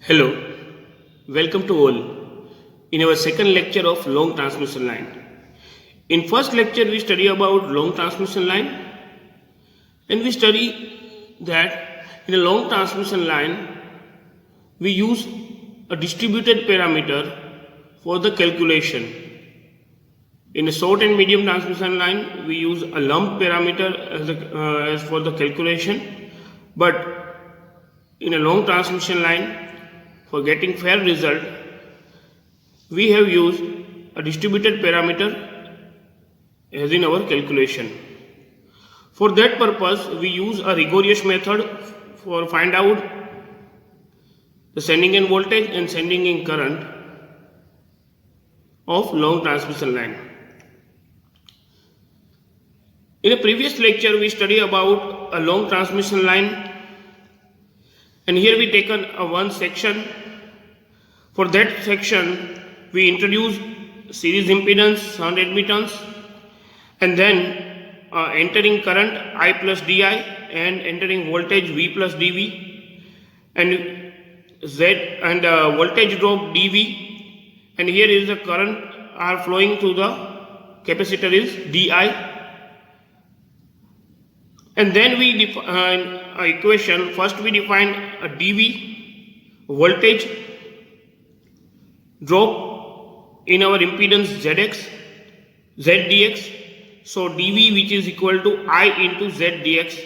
Hello, welcome to all in our second lecture of long transmission line. In first lecture we study about long transmission line and we study that in a long transmission line we use a distributed parameter for the calculation. In a short and medium transmission line we use a lump parameter as for the calculation, but in a long transmission line for getting fair result, we have used a distributed parameter as in our calculation. For that purpose, we use a rigorous method for find out the sending end voltage and sending end current of long transmission line. In a previous lecture, we studied about a long transmission line, and here we taken a one section. For that section, we introduce series impedance, shunt admittance, and then entering current I plus Di and entering voltage V plus Dv, and Z and voltage drop Dv, and here is the current are flowing through the capacitor is Di, and then we define equation. First we define a Dv voltage drop in our impedance Zdx. So dV, which is equal to I into Zdx.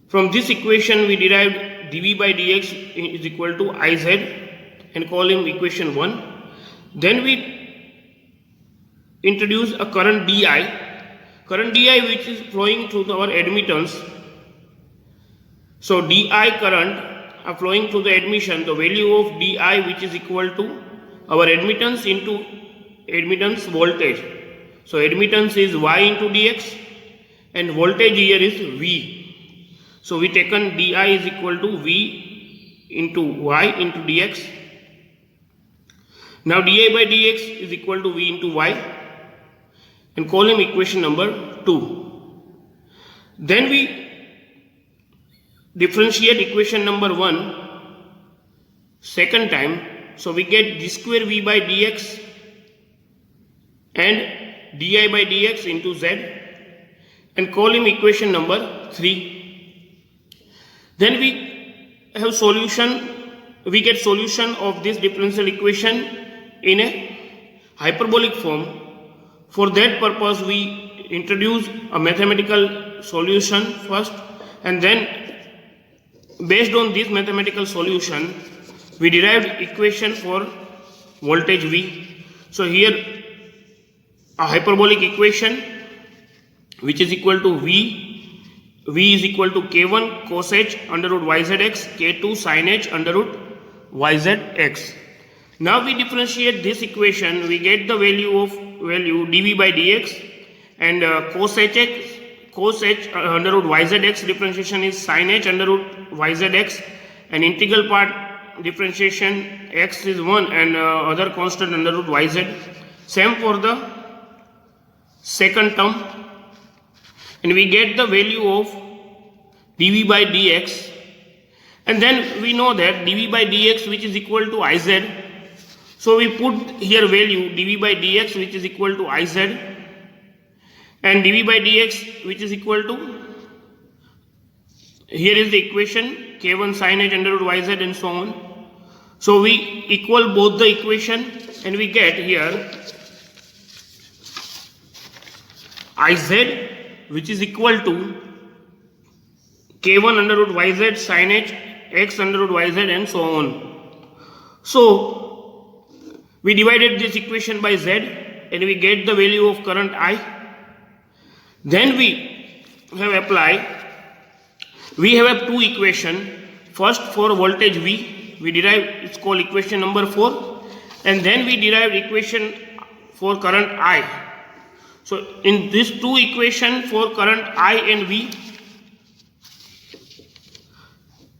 From this equation we derived dV by dx is equal to Iz and call him equation 1. Then we introduce a current Di which is flowing through our admittance. So Di current are flowing through the admission, the value of Di which is equal to our admittance into admittance voltage. So admittance is Y into dx and voltage here is V. So we taken Di is equal to V into Y into dx. Now Di by dx is equal to V into Y and call him equation number 2. Then we differentiate equation number 1 second time. So we get d square V by dx and Di by dx into Z and call him equation number 3. Then we have solution, we get solution of this differential equation in a hyperbolic form. For that purpose we introduce a mathematical solution first, and then based on this mathematical solution we derived equation for voltage V. So here a hyperbolic equation which is equal to V is equal to K1 cos h under root yzx, K2 sin h under root yzx. Now we differentiate this equation, we get the value dV by dx, and cos h under root yzx differentiation is sin h under root yzx, and integral part differentiation x is 1 and other constant under root yz. Same for the second term, and we get the value of dV by dx, and then we know that dV by dx which is equal to Iz. So we put here value dV by dx which is equal to Iz and dV by dx which is equal to, here is the equation K1 sin h under root yz and so on. So we equal both the equation and we get here Iz which is equal to K1 under root yz sin h x under root yz and so on. So we divided this equation by Z and we get the value of current I. Then we have applied, we have two equation. First for voltage V we derive, it's called equation number 4, and then we derived equation for current I. So in this two equation for current I and V,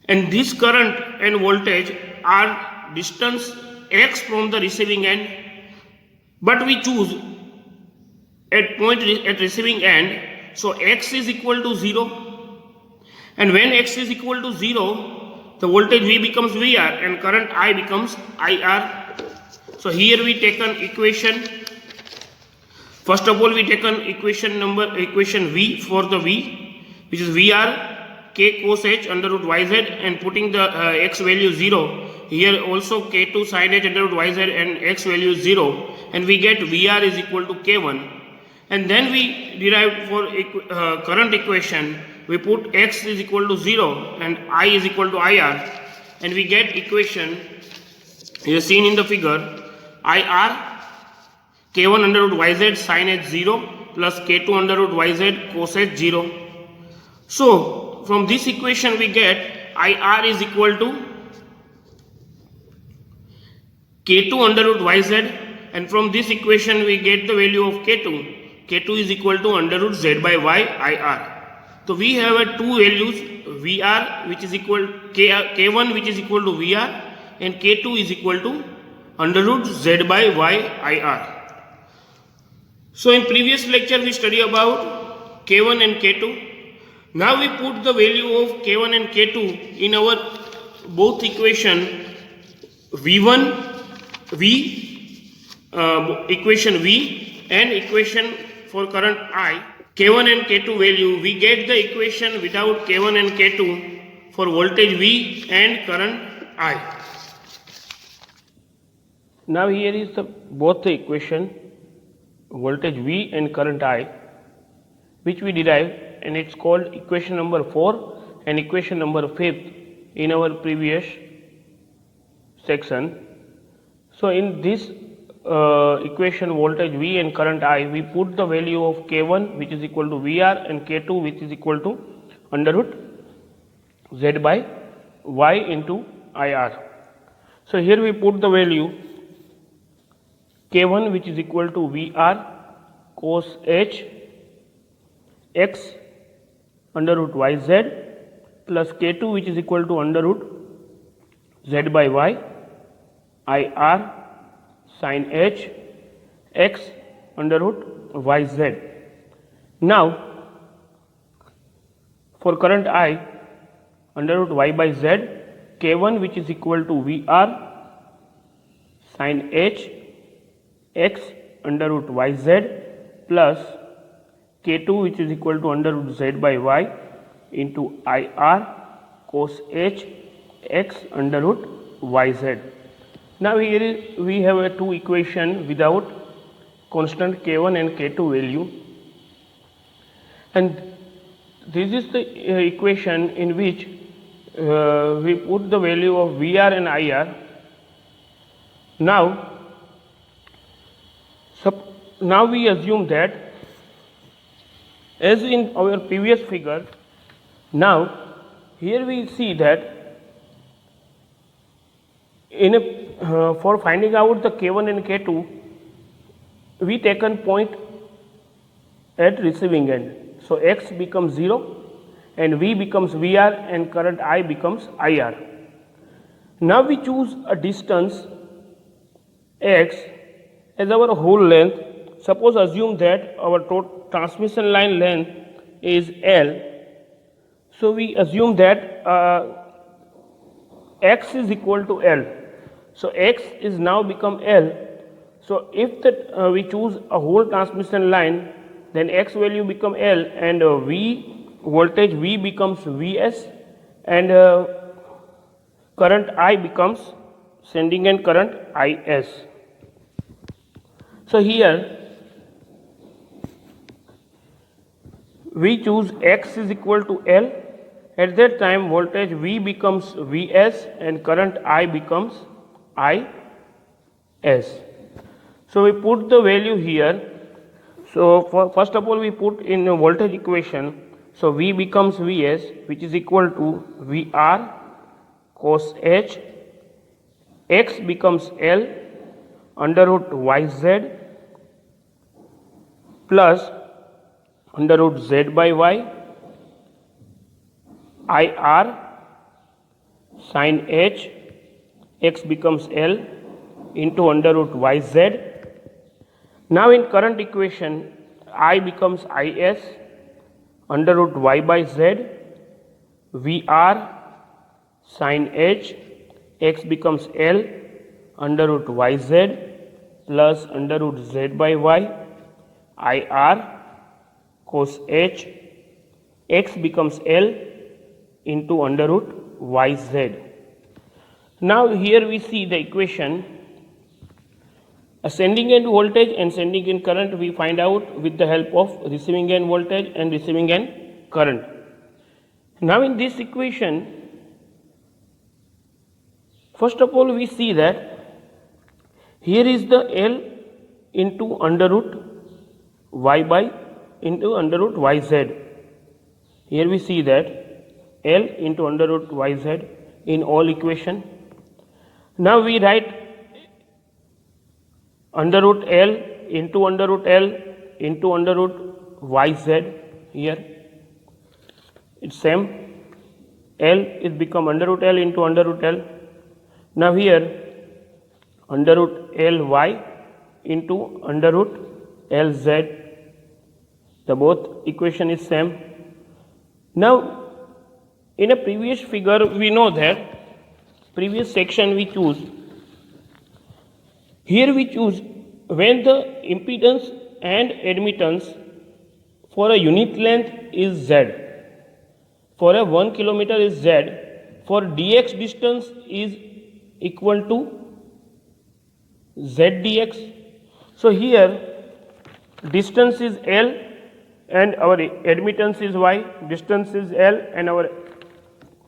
and this current and voltage are distance x from the receiving end, but we choose at point at receiving end, so x is equal to 0, and when x is equal to 0 the voltage V becomes VR and current I becomes IR. So here we taken equation. First of all, we taken equation V for the V, which is VR k cos h under root yz, and putting the x value 0. Here also k2 sin h under root yz and x value is 0, and we get VR is equal to k1. And then we derived for current equation, we put x is equal to 0 and I is equal to IR, and we get equation here seen in the figure, IR k1 under root yz sin h 0 plus k2 under root yz cos h 0. So from this equation we get IR is equal to k2 under root yz, and from this equation we get the value of k2. K2 is equal to under root z by y IR. So we have two values, VR which is equal k1 which is equal to VR, and k2 is equal to under root z by y IR. So in previous lecture we study about k1 and k2. Now we put the value of k1 and k2 in our both equation equation V and equation for current I. K1 and K2 value, we get the equation without K1 and K2 for voltage V and current I. Now here is both the equation, voltage V and current I, which we derive, and it's called equation number 4 and equation number 5 in our previous section. So in this equation voltage V and current I, we put the value of K1 which is equal to VR and K2 which is equal to under root Z by Y into IR. So here we put the value K1 which is equal to VR cos H X under root YZ plus K2 which is equal to under root Z by Y IR sin H X under root YZ. Now for current I, under root Y by Z, K1 which is equal to VR sin H X under root YZ plus K2 which is equal to under root Z by Y into IR cos H X under root YZ. Now here we have two equation without constant K1 and K2 value, and this is the equation in which we put the value of VR and IR. Now we assume that as in our previous figure, now here we see that for finding out the K1 and K2, we taken point at receiving end. So X becomes 0 and V becomes VR and current I becomes IR. Now we choose a distance X as our whole length. Suppose assume that our total transmission line length is L. So we assume that X is equal to L. So X is now become L. So if we choose a whole transmission line, then X value become L and voltage V becomes Vs and current I becomes sending end current Is. So here we choose X is equal to L. At that time voltage V becomes Vs and current I becomes Is. So we put the value here. So first of all we put in the voltage equation. So V becomes Vs which is equal to VR cos H, X becomes L under root YZ plus under root Z by Y IR sin H, X becomes L into under root YZ. Now in current equation, I becomes Is under root Y by Z, VR sin h, x becomes L under root yz plus under root z by y, IR cos h, x becomes L into under root yz. Now here we see the equation ascending end voltage and sending end current we find out with the help of receiving end voltage and receiving end current. Now in this equation, first of all we see that here is the L into under root y by into under root yz. Here we see that L into under root yz in all equation. Now we write under root L into under root L into under root yz here. It's same. L is become under root L into under root L. Now here under root Ly into under root Lz. The both equation is same. Now in a previous figure we know that previous section we choose. Here we choose when the impedance and admittance for a unit length is Z. For a 1 kilometer is Z. For dx distance is equal to Z dx. So here distance is L and our admittance is Y. Distance is L and our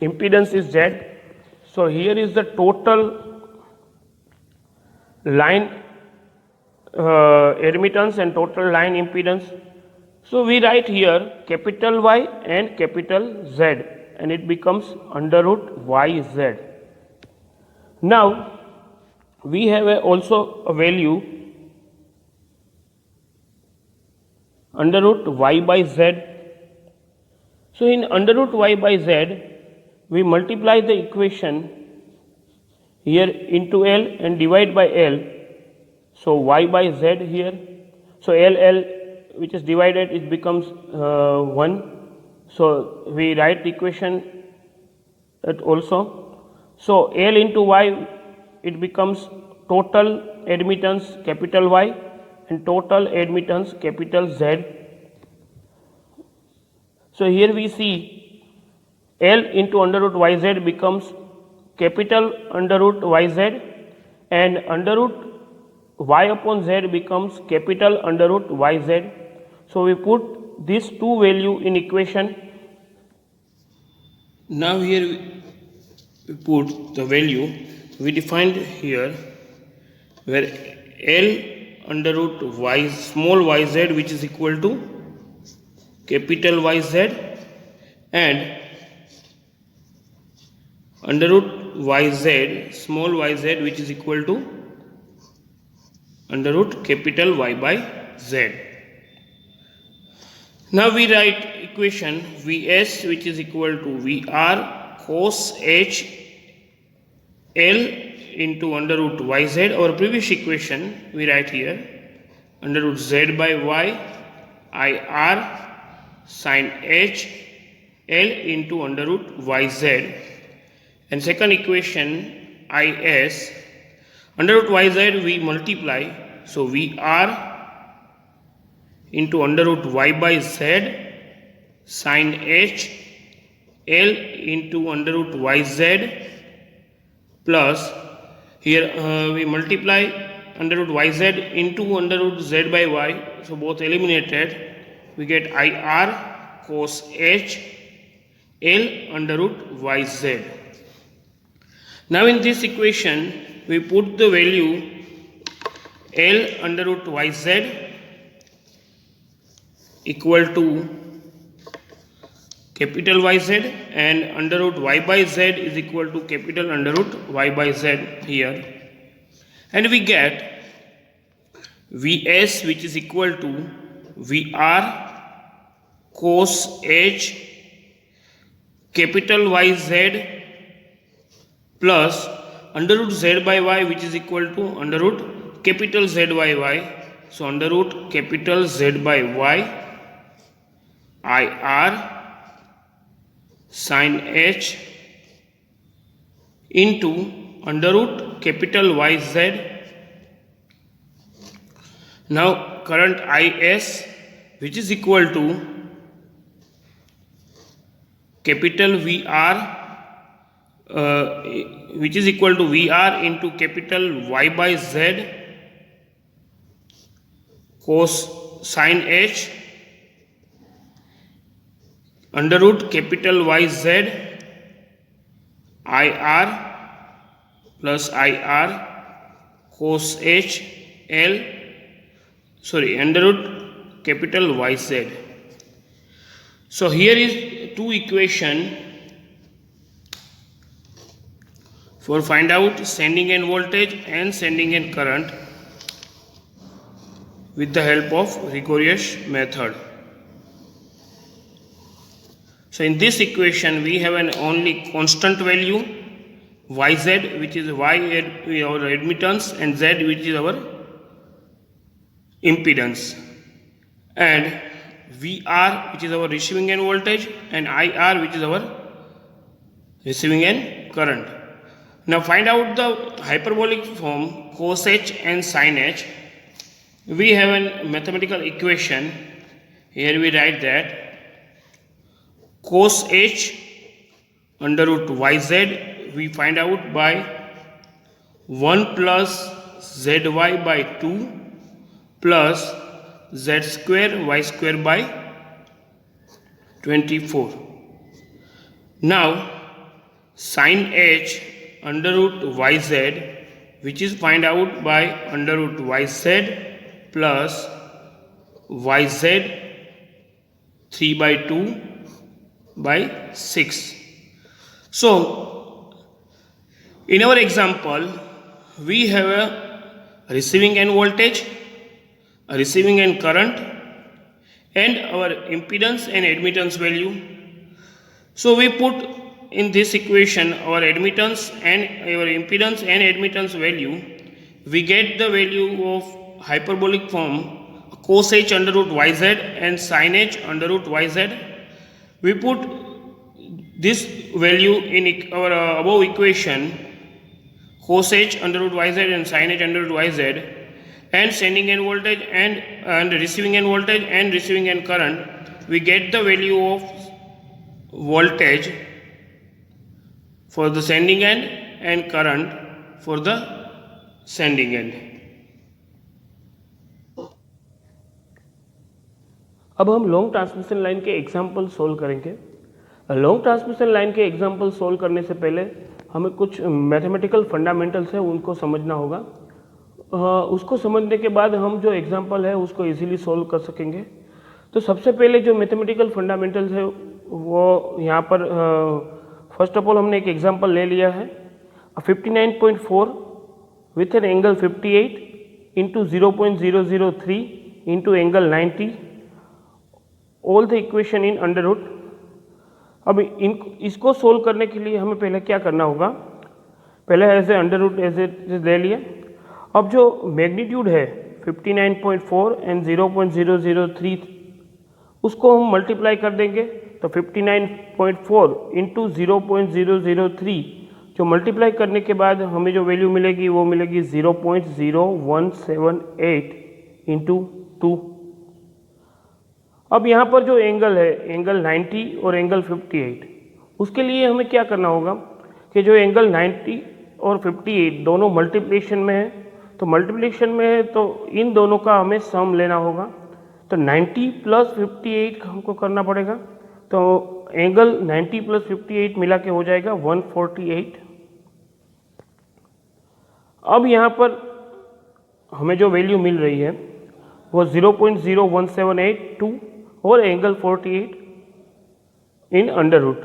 impedance is Z. So here is the total line admittance and total line impedance. So we write here capital Y and capital Z and it becomes under root YZ. Now we have also a value under root Y by Z. So in under root Y by Z we multiply the equation here into L and divide by L. So Y by Z here. So L which is divided it becomes 1. So we write the equation that also. So L into Y it becomes total admittance capital Y and total admittance capital Z. So here we see L into under root YZ becomes capital under root YZ and under root Y upon Z becomes capital under root YZ. So we put these two value in equation. Now here we put the value we defined here where L under root Y small yz which is equal to capital YZ and under root yz small yz which is equal to under root capital Y by Z. Now we write equation Vs which is equal to Vr cos h L into under root yz. Our previous equation we write here under root z by y Ir sin h L into under root yz. And second equation Is under root yz we multiply, so Vr into under root y by z sin h L into under root yz plus here we multiply under root yz into under root z by y, so both eliminated, we get Ir cos h L under root yz. Now in this equation we put the value L under root yz equal to capital YZ and under root y by z is equal to capital under root y by z here, and we get Vs which is equal to Vr cos h capital YZ plus under root z by y which is equal to under root capital Z by y, so under root capital Z by y Ir sin h into under root capital YZ. Now current IS, which is equal to capital VR, which is equal to VR into capital Y by Z cos sin H under root capital YZ IR plus IR cos H L, sorry, under root capital YZ. So here is two equation for find out sending end voltage and sending end current with the help of rigorous method. So in this equation we have an only constant value YZ, which is Y our admittance, and Z, which is our impedance, and VR, which is our receiving end voltage, and IR, which is our receiving end current. Now find out the hyperbolic form cos H and sin H. We have a mathematical equation. Here we write that cos H under root YZ we find out by 1 plus ZY by 2 plus Z square Y square by 24. Now sin H under root YZ, which is find out by under root YZ plus YZ 3 by 2 by 6. So in our example we have a receiving end voltage, a receiving end current, and our impedance and admittance value. So we put in this equation our admittance and our impedance and admittance value. We get the value of hyperbolic form cos H under root YZ and sin H under root YZ. We put this value in our above equation cos H under root YZ and sin H under root YZ, and sending end voltage and receiving end voltage and receiving end current. We get the value of voltage for the sending end and current for the sending end. अब हम long transmission line के example solve करेंगे। Long transmission line के example solve करने से पहले हमें कुछ मैथमेटिकल फंडामेंटल्स है उनको समझना होगा। उसको समझने के बाद हम जो एग्जाम्पल है उसको इजीली सोल्व कर सकेंगे। तो सबसे पहले जो मैथमेटिकल फंडामेंटल्स है वो यहाँ पर फर्स्ट ऑफ ऑल हमने एक एग्जाम्पल ले लिया है 59.4 with an angle 58 into 0.003 into angle 90 all the equation in under root. अब इसको सोल्व करने के लिए हमें पहले क्या करना होगा, पहले as a under root as a ले लिया। अब जो मैग्नीट्यूड है 59.4 एंड 0.003 उसको हम मल्टीप्लाई कर देंगे तो 59.4 इंटू 0.003 जो मल्टीप्लाई करने के बाद हमें जो वैल्यू मिलेगी वो मिलेगी 0.0178 इंटू 2। अब यहाँ पर जो एंगल है एंगल 90 और एंगल 58, उसके लिए हमें क्या करना होगा कि जो एंगल 90 और 58 दोनों मल्टीप्लिकेशन में है, तो मल्टीप्लिकेशन में है तो इन दोनों का हमें सम लेना होगा। तो 90 प्लस 58 हमको करना पड़ेगा, तो एंगल 90 प्लस 58 मिला के हो जाएगा 148। अब यहाँ पर हमें जो वैल्यू मिल रही है वो 0.01782 और एंगल 48 इन अंडर रूट।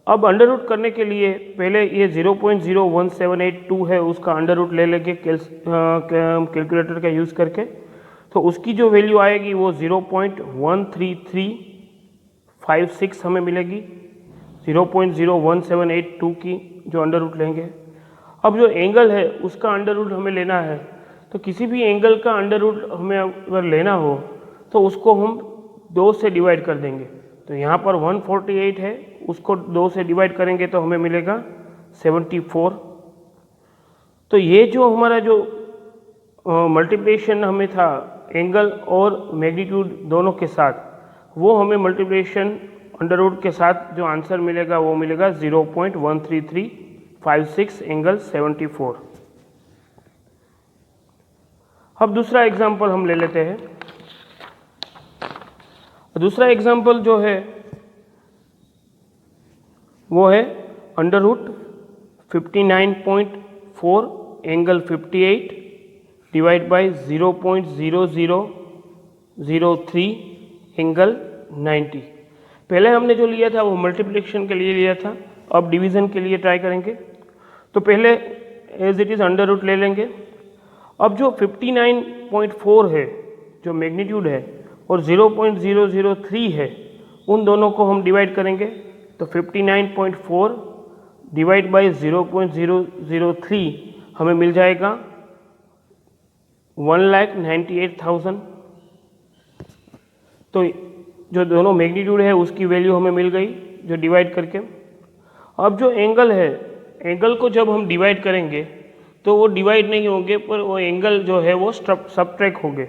अब अंडर रूट करने के लिए पहले ये 0.01782 है उसका अंडर रूट ले लेंगे कैलकुलेटर का यूज़ करके, तो उसकी जो वैल्यू आएगी वो 0.13356 हमें मिलेगी 0.01782 की जो अंडर रूट लेंगे। अब जो एंगल है उसका अंडर रूट हमें लेना है, तो किसी भी एंगल का अंडर रूट हमें अगर लेना हो तो उसको हम 2 से डिवाइड कर देंगे। तो यहाँ पर 148 है उसको 2 से डिवाइड करेंगे तो हमें मिलेगा 74। तो ये जो हमारा जो मल्टीप्लिकेशन हमें था एंगल और मैग्नीट्यूड दोनों के साथ, वो हमें मल्टीप्लिकेशन अंडर रूट के साथ जो आंसर मिलेगा वो मिलेगा 0.13356 एंगल 74। अब दूसरा एग्जाम्पल हम ले लेते हैं। दूसरा एग्जाम्पल जो है वो है under root 59.4 angle 58 divide by 0.0003 angle 90। पहले हमने जो लिया था वो मल्टीप्लिकेशन के लिए लिया था, अब डिवीज़न के लिए ट्राई करेंगे। तो पहले as it is under root ले लेंगे। अब जो 59.4 है जो मैग्नीट्यूड है और 0.003 है, उन दोनों को हम डिवाइड करेंगे। तो 59.4 डिवाइड बाई 0.003 हमें मिल जाएगा 1,98,000। तो जो दोनों मैग्नीट्यूड है उसकी वैल्यू हमें मिल गई जो डिवाइड करके। अब जो एंगल है, एंगल को जब हम डिवाइड करेंगे तो वो डिवाइड नहीं होंगे, पर वो एंगल जो है वो सबट्रैक्ट होंगे।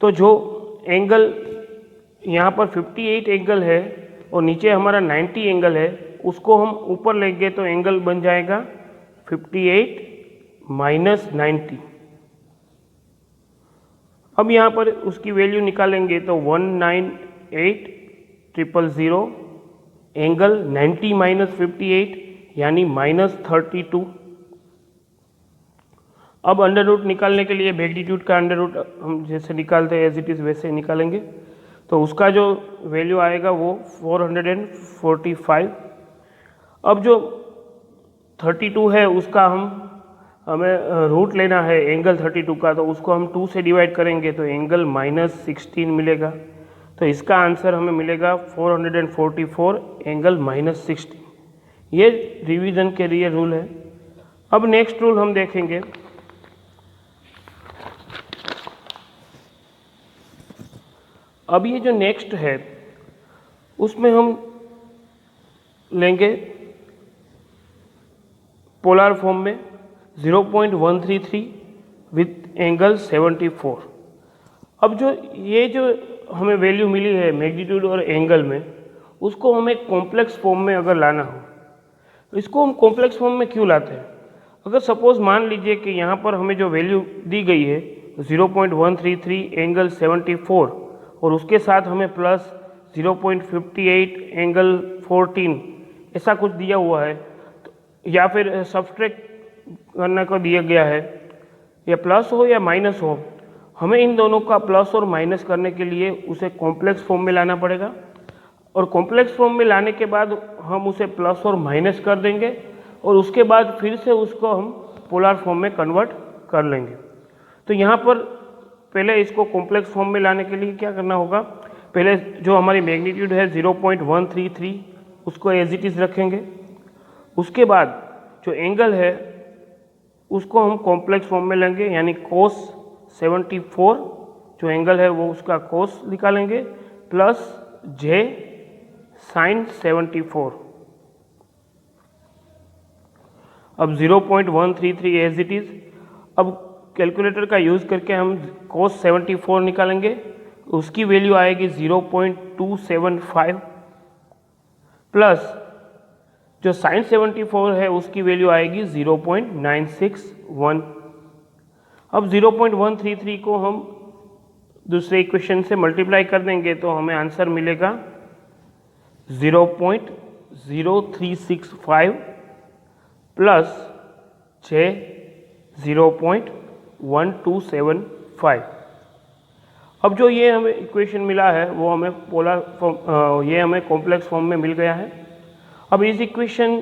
तो जो एंगल यहाँ पर 58 एंगल है और नीचे हमारा 90 एंगल है, उसको हम ऊपर लेंगे तो एंगल बन जाएगा 58 माइनस 90। अब यहाँ पर उसकी वैल्यू निकालेंगे तो 198,000 एंगल 90 माइनस 58 यानी -32। अब अंडर रूट निकालने के लिए मैग्नीट्यूड का अंडर रूट हम जैसे निकालते हैं एज इट इज़ वैसे निकालेंगे। तो उसका जो वैल्यू आएगा वो 445। अब जो 32 है उसका हमें रूट लेना है एंगल 32 का, तो उसको हम 2 से डिवाइड करेंगे तो एंगल -16 मिलेगा। तो इसका आंसर हमें मिलेगा 444 एंगल -16। ये रिवीजन के लिए रूल है। अब नेक्स्ट रूल हम देखेंगे। अब ये जो नेक्स्ट है उसमें हम लेंगे पोलर फॉर्म में 0.133 विथ एंगल 74। अब जो ये जो हमें वैल्यू मिली है मैग्नीट्यूड और एंगल में, उसको हमें कॉम्प्लेक्स फॉर्म में अगर लाना हो, इसको हम कॉम्प्लेक्स फॉर्म में क्यों लाते हैं? अगर सपोज मान लीजिए कि यहाँ पर हमें जो वैल्यू दी गई है 0.133 एंगल 74 और उसके साथ हमें प्लस 0.58 एंगल 14 ऐसा कुछ दिया हुआ है, या फिर सब्सट्रैक्ट करने को दिया गया है, या प्लस हो या माइनस हो, हमें इन दोनों का प्लस और माइनस करने के लिए उसे कॉम्प्लेक्स फॉर्म में लाना पड़ेगा। और कॉम्प्लेक्स फॉर्म में लाने के बाद हम उसे प्लस और माइनस कर देंगे और उसके बाद फिर से उसको हम पोलर फॉर्म में कन्वर्ट कर लेंगे। तो यहाँ पर पहले इसको कॉम्प्लेक्स फॉर्म में लाने के लिए क्या करना होगा, पहले जो हमारी मैग्नीट्यूड है 0.133 उसको एज इट इज़ रखेंगे। उसके बाद जो एंगल है उसको हम कॉम्प्लेक्स फॉर्म में लेंगे, यानी cos 74 जो एंगल है वो उसका cos निकालेंगे प्लस j sin 74। अब 0.133 एज इट इज़। अब कैलकुलेटर का यूज़ करके हम cos 74 निकालेंगे, उसकी वैल्यू आएगी 0.275 प्लस जो sin 74 है उसकी वैल्यू आएगी 0.961। अब 0.133 को हम दूसरे इक्वेशन से मल्टीप्लाई कर देंगे तो हमें आंसर मिलेगा 0.0365 प्लस 0.1275। अब जो ये हमें इक्वेशन मिला है वो हमें पोलर फॉर्म, ये हमें कॉम्प्लेक्स फॉर्म में मिल गया है। अब इस इक्वेशन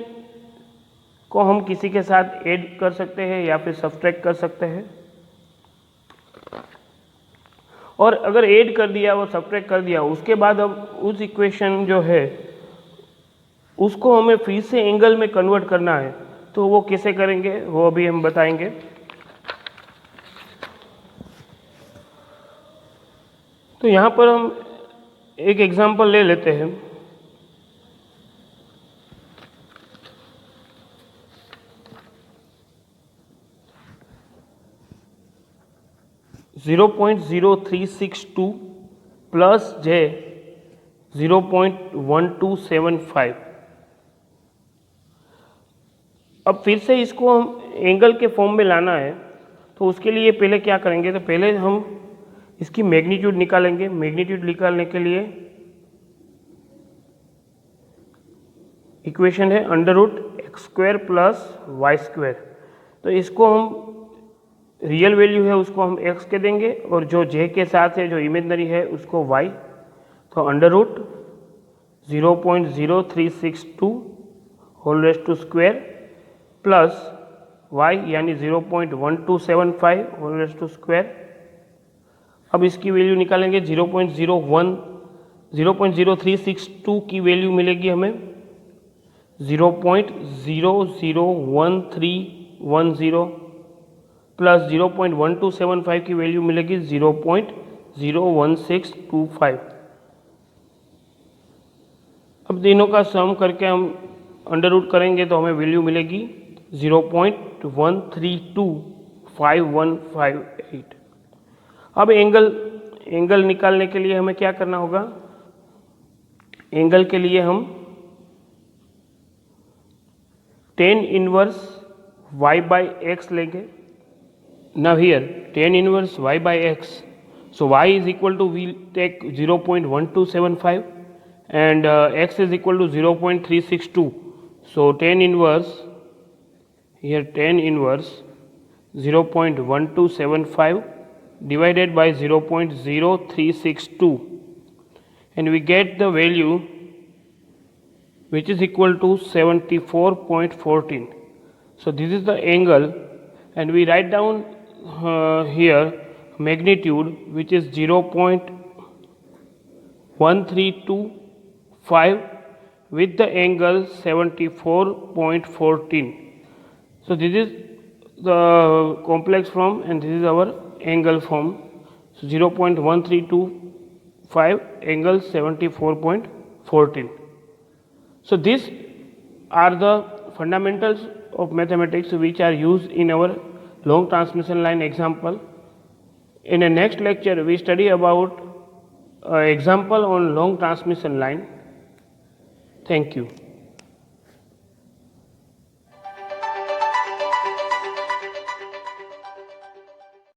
को हम किसी के साथ ऐड कर सकते हैं या फिर सब्सट्रैक्ट कर सकते हैं, और अगर ऐड कर दिया और सब्ट्रैक्ट कर दिया उसके बाद अब उस इक्वेशन जो है उसको हमें फिर से एंगल में कन्वर्ट करना है। तो वो कैसे करेंगे वो अभी हम बताएंगे। तो यहाँ पर हम एक एग्जांपल ले लेते हैं। 0.0362 प्लस जे 0.1275। अब फिर से इसको हम एंगल के फॉर्म में लाना है, तो उसके लिए पहले क्या करेंगे, तो पहले हम इसकी मैग्नीट्यूड निकालेंगे। मैग्नीट्यूड निकालने के लिए इक्वेशन है √x² प्लस y²। तो इसको हम रियल वैल्यू है उसको हम x के देंगे और जो j के साथ है जो इमेजनरी है उसको y। तो √0.0362 whole raise to square plus y यानी 0.1275 होल रेज़ टू स्क्वायर। अब इसकी वैल्यू निकालेंगे 0.0362 की वैल्यू मिलेगी हमें 0.001310 प्लस 0.1275 की वैल्यू मिलेगी 0.01625। अब तीनों का सम करके हम अंडर रूट करेंगे तो हमें वैल्यू मिलेगी 0.132515 अब एंगल निकालने के लिए हमें क्या करना होगा, एंगल के लिए हम tan inverse y by x लेंगे। Now here tan inverse y by x, so y is equal to, we take 0.1275 and x is equal to 0.362, so tan inverse 0.1275 divided by 0.0362 and we get the value which is equal to 74.14. So this is the angle and we write down here magnitude which is 0.1325 with the angle 74.14. So this is the complex form and this is our angle form. So 0.1325 angle 74.14. So these are the fundamentals of mathematics which are used in our long transmission line example. In the next lecture we study about example on long transmission line. Thank you.